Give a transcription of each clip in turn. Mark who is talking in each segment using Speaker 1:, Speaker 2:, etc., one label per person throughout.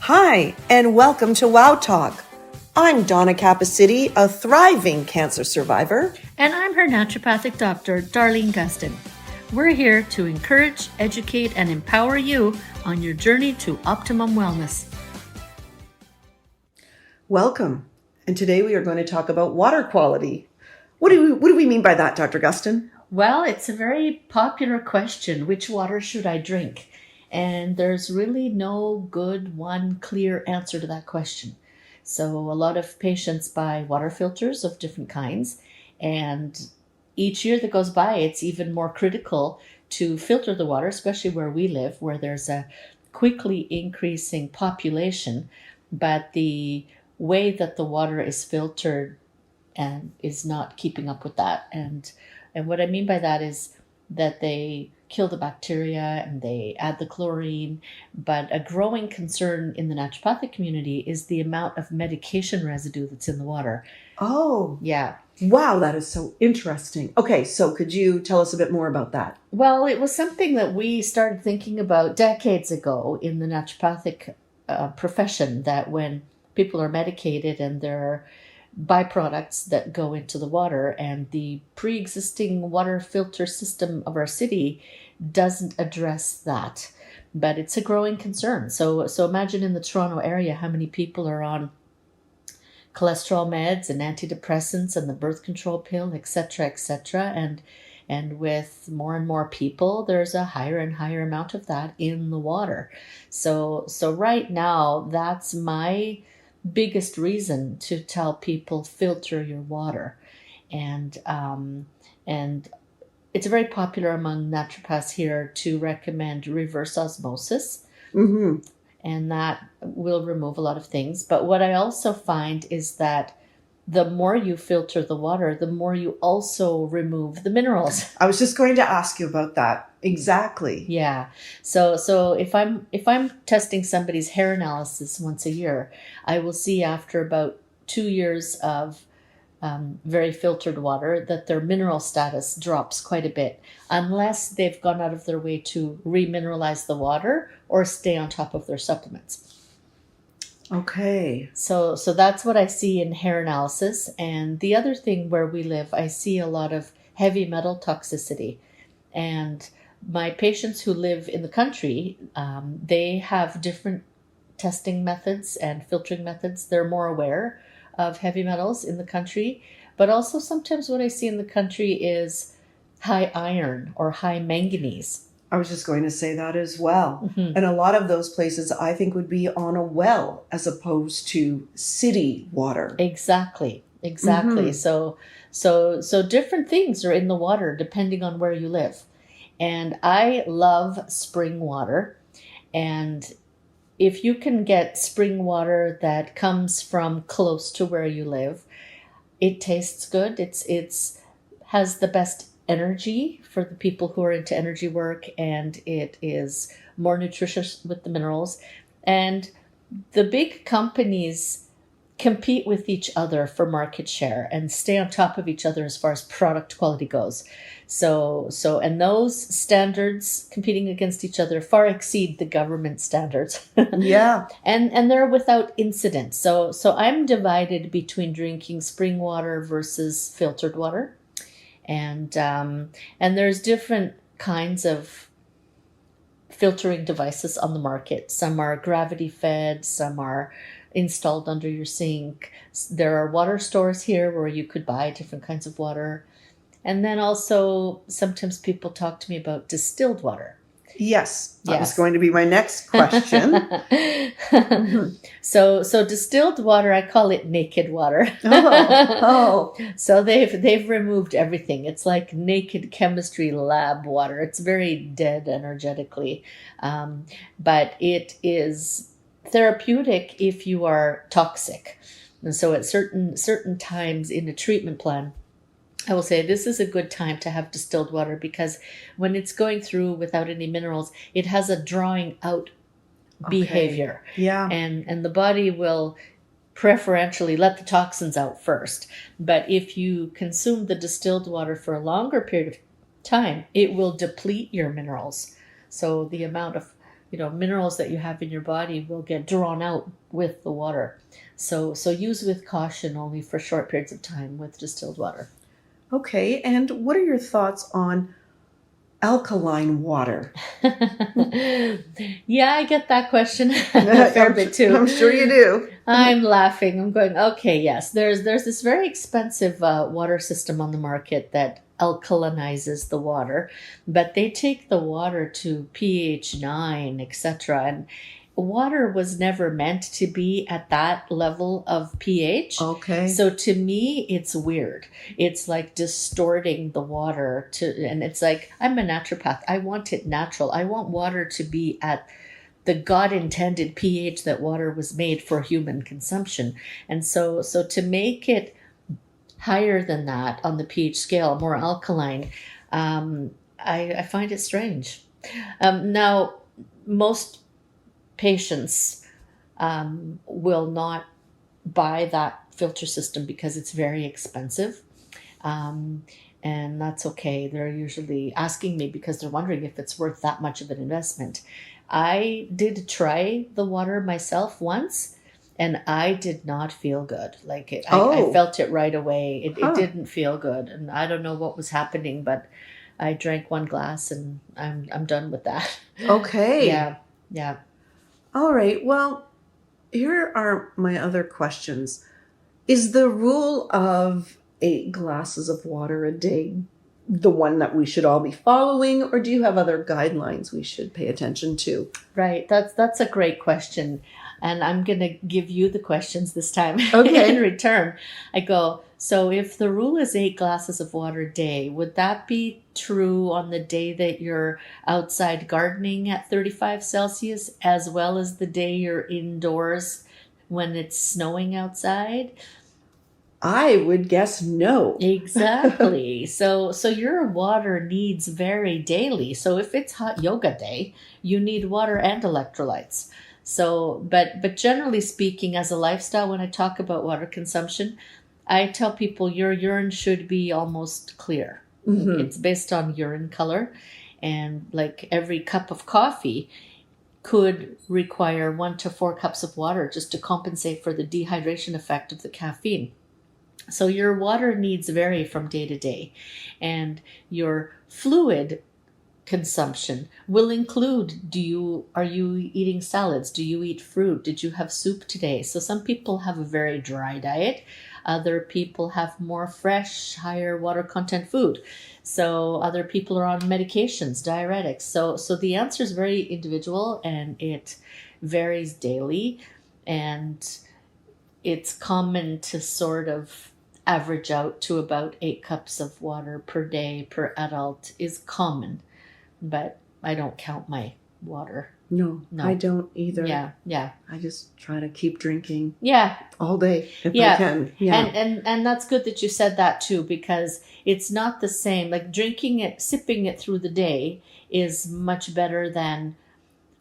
Speaker 1: Hi, and welcome to Wow Talk. I'm Donna Capacity, a thriving cancer survivor.
Speaker 2: And I'm her naturopathic doctor, Darlene Gustin. We're here to encourage, educate, and empower you on your journey to optimum wellness.
Speaker 1: Welcome. And today we are going to talk about water quality. What do we mean by that, Dr. Gustin?
Speaker 2: Well, it's a very popular question. Which water should I drink? And there's really no good, one clear answer to that question. So a lot of patients buy water filters of different kinds, and each year that goes by, it's even more critical to filter the water, especially where we live, where there's a quickly increasing population, but the way that the water is filtered and is not keeping up with that. And what I mean by that is that they kill the bacteria and they add the chlorine. But a growing concern in the naturopathic community is the amount of medication residue that's in the water.
Speaker 1: Oh,
Speaker 2: Yeah.
Speaker 1: Wow, that is so interesting. Okay, so could you tell us a bit more about that?
Speaker 2: Well, it was something that we started thinking about decades ago in the naturopathic profession, that when people are medicated and there are byproducts that go into the water, and the pre-existing water filter system of our city doesn't address that. But it's a growing concern. So imagine in the Toronto area how many people are on cholesterol meds and antidepressants and the birth control pill, etc., etc. And with more and more people, there's a higher and higher amount of that in the water. So right now, that's my biggest reason to tell people filter your water. And it's very popular among naturopaths here to recommend reverse osmosis.
Speaker 1: Mm-hmm.
Speaker 2: And that will remove a lot of things. But what I also find is that the more you filter the water, the more you also remove the minerals.
Speaker 1: I was just going to ask you about that. Exactly.
Speaker 2: Yeah. So if I'm testing somebody's hair analysis once a year, I will see after about 2 years of very filtered water that their mineral status drops quite a bit, unless they've gone out of their way to remineralize the water or stay on top of their supplements.
Speaker 1: Okay.
Speaker 2: So that's what I see in hair analysis. And the other thing where we live, I see a lot of heavy metal toxicity. And my patients who live in the country, they have different testing methods and filtering methods. They're more aware of heavy metals in the country. But also sometimes what I see in the country is high iron or high manganese.
Speaker 1: I was just going to say that as well.
Speaker 2: Mm-hmm.
Speaker 1: And a lot of those places I think would be on a well as opposed to city water.
Speaker 2: Exactly. Mm-hmm. So different things are in the water depending on where you live. And I love spring water. And if you can get spring water that comes from close to where you live, it tastes good. It's has the best energy for the people who are into energy work, and it is more nutritious with the minerals. And the big companies compete with each other for market share and stay on top of each other as far as product quality goes. So and those standards competing against each other far exceed the government standards.
Speaker 1: Yeah.
Speaker 2: And they're without incident. So I'm divided between drinking spring water versus filtered water. And there's different kinds of filtering devices on the market. Some are gravity fed, some are installed under your sink. There are water stores here where you could buy different kinds of water. And then also sometimes people talk to me about distilled water.
Speaker 1: Yes, that was going to be my next question.
Speaker 2: Mm-hmm. So distilled water, I call it naked water.
Speaker 1: Oh.
Speaker 2: So they've removed everything. It's like naked chemistry lab water. It's very dead energetically, but it is therapeutic if you are toxic. And so at certain times in a treatment plan, I will say this is a good time to have distilled water, because when it's going through without any minerals, it has a drawing out behavior.
Speaker 1: Yeah.
Speaker 2: And the body will preferentially let the toxins out first. But if you consume the distilled water for a longer period of time, it will deplete your minerals. So the amount of minerals that you have in your body will get drawn out with the water. So use with caution, only for short periods of time with distilled water.
Speaker 1: Okay, and what are your thoughts on alkaline water?
Speaker 2: Yeah, I get that question a fair bit too.
Speaker 1: I'm sure you do.
Speaker 2: I'm laughing. I'm going, okay, yes. There's this very expensive water system on the market that alkalinizes the water, but they take the water to pH 9, etc. And water was never meant to be at that level of pH.
Speaker 1: Okay.
Speaker 2: So to me, it's weird. It's like distorting the water and it's like, I'm a naturopath. I want it natural. I want water to be at the God intended pH that water was made for human consumption. And so to make higher than that on the pH scale, more alkaline, I find it strange. Now, most patients will not buy that filter system because it's very expensive. And that's okay. They're usually asking me because they're wondering if it's worth that much of an investment. I did try the water myself once, and I did not feel good. Like I felt it right away. It didn't feel good, and I don't know what was happening, but I drank one glass, and I'm done with that.
Speaker 1: Okay.
Speaker 2: Yeah.
Speaker 1: All right. Well, here are my other questions. Is the rule of 8 glasses of water a day the one that we should all be following, or do you have other guidelines we should pay attention to?
Speaker 2: Right. That's a great question. And I'm going to give you the questions this time.
Speaker 1: Okay.
Speaker 2: In return. I go, so if the rule is 8 glasses of water a day, would that be true on the day that you're outside gardening at 35 Celsius, as well as the day you're indoors when it's snowing outside?
Speaker 1: I would guess no.
Speaker 2: Exactly. So your water needs vary daily. So if it's hot yoga day, you need water and electrolytes. So, but generally speaking, as a lifestyle, when I talk about water consumption, I tell people your urine should be almost clear.
Speaker 1: Mm-hmm.
Speaker 2: It's based on urine color, and like every cup of coffee could require 1 to 4 cups of water just to compensate for the dehydration effect of the caffeine. So your water needs vary from day to day, and your fluid consumption will include, are you eating salads? Do you eat fruit? Did you have soup today? So some people have a very dry diet. Other people have more fresh, higher water content food. So other people are on medications, diuretics. So the answer is very individual, and it varies daily, and it's common to sort of average out to about 8 cups of water per day per adult is common, but I don't count my water.
Speaker 1: No, I don't either.
Speaker 2: Yeah.
Speaker 1: I just try to keep drinking.
Speaker 2: Yeah.
Speaker 1: All day if I can. Yeah.
Speaker 2: And that's good that you said that too, because it's not the same. Like sipping it through the day is much better than,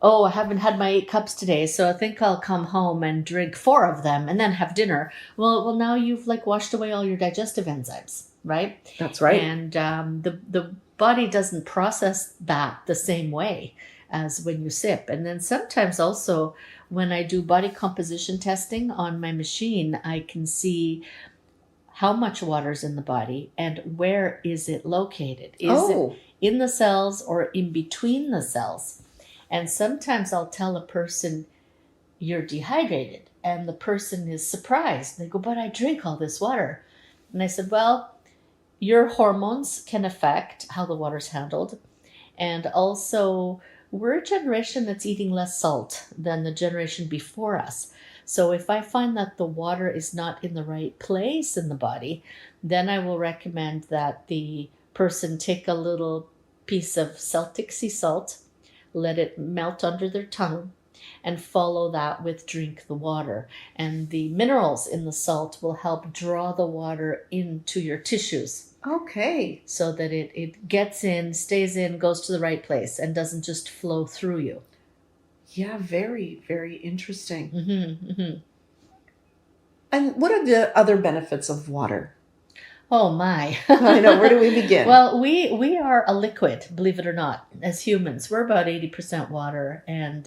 Speaker 2: oh, I haven't had my 8 cups today, so I think I'll come home and drink 4 of them and then have dinner. Well, now you've like washed away all your digestive enzymes, right?
Speaker 1: That's right.
Speaker 2: And the body doesn't process that the same way as when you sip. And then sometimes also when I do body composition testing on my machine, I can see how much water's in the body and where is it located. Is it in the cells or in between the cells? And sometimes I'll tell a person, you're dehydrated. And the person is surprised. They go, but I drink all this water. And I said, well, your hormones can affect how the water's handled. And also, we're a generation that's eating less salt than the generation before us. So if I find that the water is not in the right place in the body, then I will recommend that the person take a little piece of Celtic sea salt, let it melt under their tongue, and follow that with drink the water. And the minerals in the salt will help draw the water into your tissues.
Speaker 1: Okay.
Speaker 2: So that it gets in, stays in, goes to the right place, and doesn't just flow through you.
Speaker 1: Yeah, very, very interesting.
Speaker 2: Mm-hmm, mm-hmm.
Speaker 1: And what are the other benefits of water?
Speaker 2: Oh my.
Speaker 1: I know. Where do we begin?
Speaker 2: Well, we are a liquid, believe it or not, as humans. We're about 80% water, and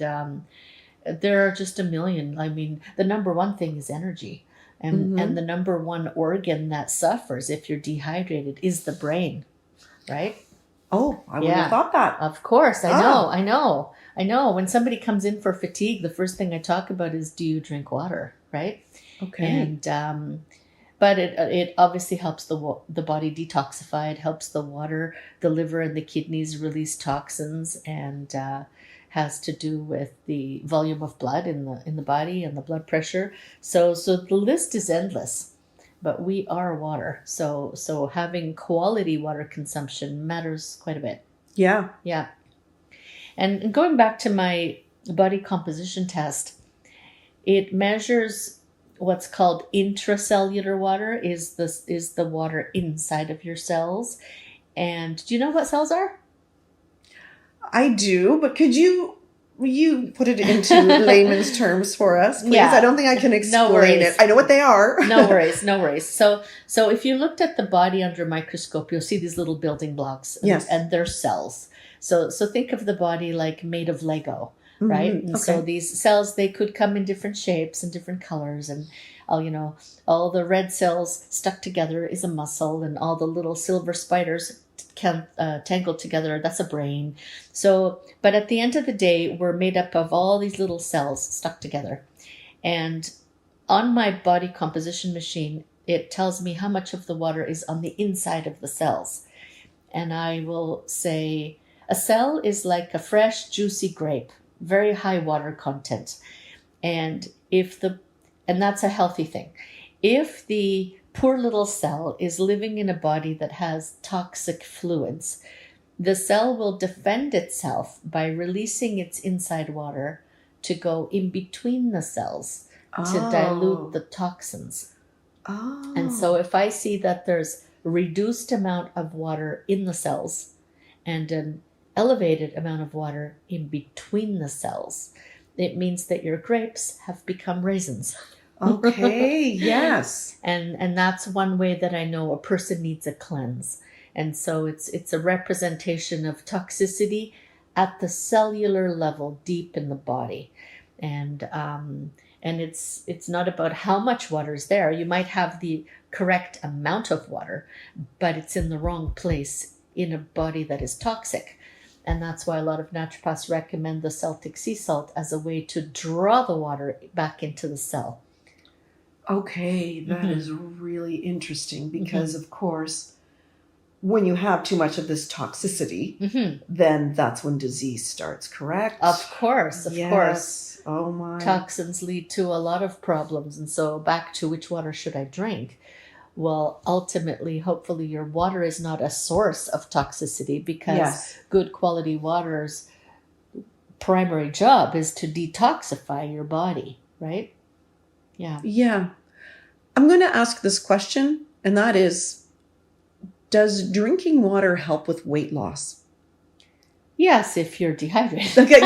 Speaker 2: there are just a million. I mean, the number one thing is energy. And the number one organ that suffers if you're dehydrated is the brain, right?
Speaker 1: Oh, I wouldn't have thought that.
Speaker 2: Of course. I know. When somebody comes in for fatigue, the first thing I talk about is, do you drink water, right?
Speaker 1: Okay.
Speaker 2: And but it obviously helps the body detoxify. It helps the water, the liver and the kidneys release toxins, and has to do with the volume of blood in the body and the blood pressure. So the list is endless. But we are water, so having quality water consumption matters quite a bit.
Speaker 1: Yeah.
Speaker 2: Yeah. And going back to my body composition test, it measures what's called intracellular water, is the water inside of your cells. And do you know what cells are?
Speaker 1: I do, but could you put it into layman's terms for us, please?
Speaker 2: Yeah.
Speaker 1: I don't think I can explain it. I know what they are.
Speaker 2: No worries. So if you looked at the body under a microscope, you'll see these little building blocks.
Speaker 1: Yes.
Speaker 2: And they're cells. So think of the body like made of Lego, right? And
Speaker 1: okay.
Speaker 2: so these cells, they could come in different shapes and different colors, and all the red cells stuck together is a muscle, and all the little silver spiders can tangle together, that's a brain. So, but at the end of the day, we're made up of all these little cells stuck together. And on my body composition machine, it tells me how much of the water is on the inside of the cells. And I will say a cell is like a fresh, juicy grape, very high water content. And that's a healthy thing. If the poor little cell is living in a body that has toxic fluids, the cell will defend itself by releasing its inside water to go in between the cells to dilute the toxins.
Speaker 1: Oh.
Speaker 2: And so if I see that there's a reduced amount of water in the cells and an elevated amount of water in between the cells, it means that your grapes have become raisins.
Speaker 1: Okay, yes.
Speaker 2: And that's one way that I know a person needs a cleanse. And so it's a representation of toxicity at the cellular level, deep in the body. And it's not about how much water is there. You might have the correct amount of water, but it's in the wrong place in a body that is toxic. And that's why a lot of naturopaths recommend the Celtic sea salt as a way to draw the water back into the cell.
Speaker 1: Okay, that is really interesting because, of course, when you have too much of this toxicity, then that's when disease starts, correct?
Speaker 2: Of course.
Speaker 1: Oh my.
Speaker 2: Toxins lead to a lot of problems. And so back to which water should I drink? Well, ultimately, hopefully your water is not a source of toxicity, because good quality water's primary job is to detoxify your body, right? Yeah.
Speaker 1: Yeah. I'm going to ask this question, and that is, does drinking water help with weight loss?
Speaker 2: Yes, if you're dehydrated.
Speaker 1: Okay.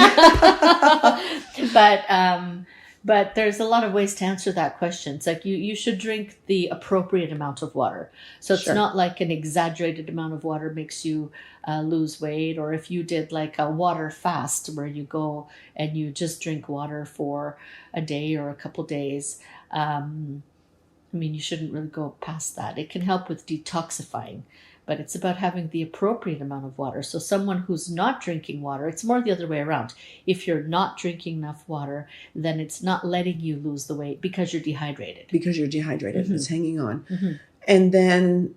Speaker 2: But there's a lot of ways to answer that question. It's like you should drink the appropriate amount of water. So it's not like an exaggerated amount of water makes you lose weight, or if you did like a water fast where you go and you just drink water for a day or a couple days. You shouldn't really go past that. It can help with detoxifying, but it's about having the appropriate amount of water. So someone who's not drinking water, it's more the other way around. If you're not drinking enough water, then it's not letting you lose the weight because you're dehydrated.
Speaker 1: It's hanging on. And then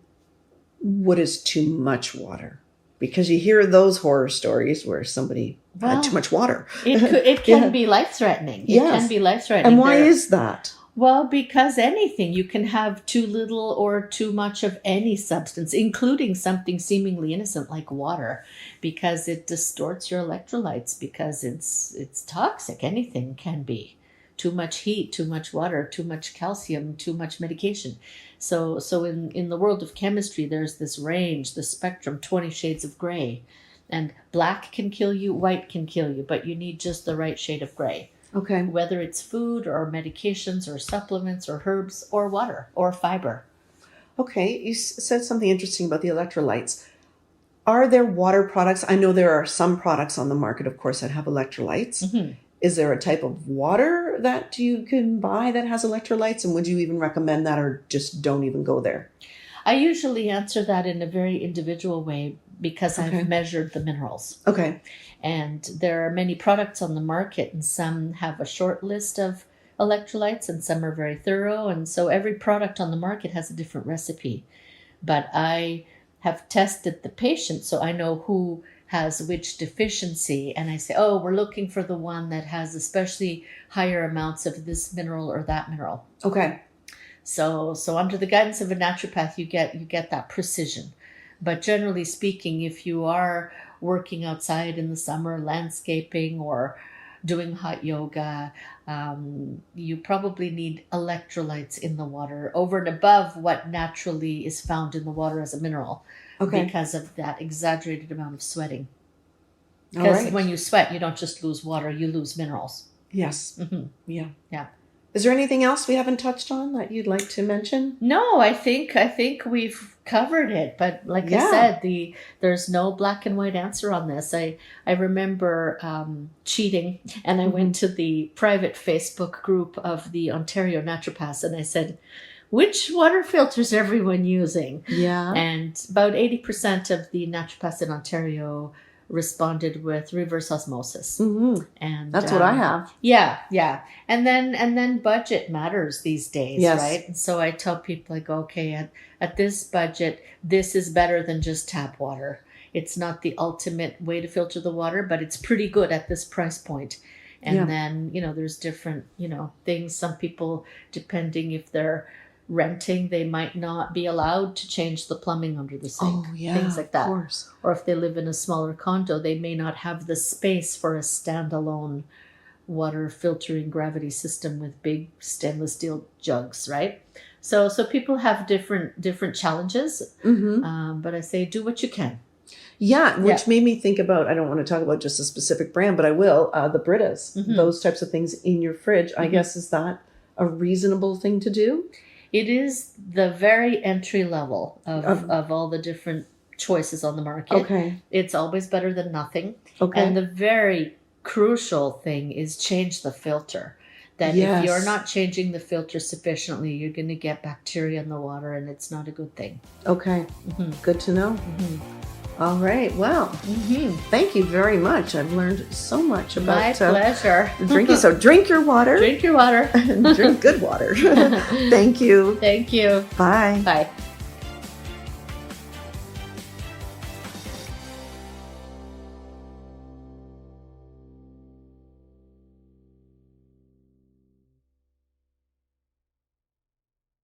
Speaker 1: what is too much water? Because you hear those horror stories where somebody had too much water.
Speaker 2: It can be life-threatening. It can be life-threatening.
Speaker 1: And why is that?
Speaker 2: Well, because anything, you can have too little or too much of any substance, including something seemingly innocent like water, because it distorts your electrolytes, because it's toxic. Anything can be. Too much heat, too much water, too much calcium, too much medication. So in the world of chemistry, there's this range, the spectrum, 20 shades of gray. And black can kill you, white can kill you, but you need just the right shade of gray.
Speaker 1: Okay.
Speaker 2: Whether it's food or medications or supplements or herbs or water or fiber.
Speaker 1: Okay, you said something interesting about the electrolytes. Are there water products? I know there are some products on the market, of course, that have electrolytes.
Speaker 2: Mhm.
Speaker 1: Is there a type of water that you can buy that has electrolytes? And would you even recommend that, or just don't even go there?
Speaker 2: I usually answer that in a very individual way because
Speaker 1: Okay.
Speaker 2: I've measured the minerals.
Speaker 1: Okay.
Speaker 2: And there are many products on the market, and some have a short list of electrolytes, and some are very thorough. And so every product on the market has a different recipe. But I have tested the patient, so I know who has which deficiency. And I say, oh, we're looking for the one that has especially higher amounts of this mineral or that mineral.
Speaker 1: Okay.
Speaker 2: So under the guidance of a naturopath, you get that precision. But generally speaking, if you are working outside in the summer, landscaping or doing hot yoga, you probably need electrolytes in the water over and above what naturally is found in the water as a mineral,
Speaker 1: Okay.
Speaker 2: because of that exaggerated amount of sweating.
Speaker 1: All
Speaker 2: Because
Speaker 1: right.
Speaker 2: when you sweat, you don't just lose water, you lose minerals.
Speaker 1: Yes.
Speaker 2: Hmm.
Speaker 1: Yeah.
Speaker 2: Yeah.
Speaker 1: Is there anything else we haven't touched on that you'd like to mention?
Speaker 2: No, I think we've covered it. But like I
Speaker 1: Yeah.
Speaker 2: said, there's no black and white answer on this. I remember cheating, and I went to the private Facebook group of the Ontario naturopaths, and I said, "Which water filters is everyone using?"
Speaker 1: Yeah.
Speaker 2: And about 80% of the naturopaths in Ontario responded with reverse osmosis.
Speaker 1: Mm-hmm.
Speaker 2: And
Speaker 1: That's what I have.
Speaker 2: yeah. And then budget matters these days,
Speaker 1: Yes.
Speaker 2: right? And so I tell people, I go, okay, at this budget, this is better than just tap water. It's not the ultimate way to filter the water, but it's pretty good at this price point. And
Speaker 1: Yeah.
Speaker 2: then, there's different, things. Some people, depending if they're renting, they might not be allowed to change the plumbing under the sink.
Speaker 1: Oh, yeah.
Speaker 2: Things like that.
Speaker 1: Of course.
Speaker 2: Or if they live in a smaller condo, they may not have the space for a standalone water filtering gravity system with big stainless steel jugs, right? So people have different challenges.
Speaker 1: Mm-hmm.
Speaker 2: But I say, do what you can.
Speaker 1: Yeah, which made me think about, I don't want to talk about just a specific brand, but I will, the Britas, those types of things in your fridge. I guess, is that a reasonable thing to do?
Speaker 2: It is the very entry level of all the different choices on the market.
Speaker 1: Okay.
Speaker 2: It's always better than nothing.
Speaker 1: Okay.
Speaker 2: And the very crucial thing is change the filter. That if you're not changing the filter sufficiently, you're going to get bacteria in the water, and it's not a good thing.
Speaker 1: Okay. Good to know. All right. Well, thank you very much. I've learned so much about
Speaker 2: My pleasure.
Speaker 1: drinking. So drink your water.
Speaker 2: Drink your water.
Speaker 1: And drink good water. Thank you.
Speaker 2: Thank you.
Speaker 1: Bye.
Speaker 2: Bye.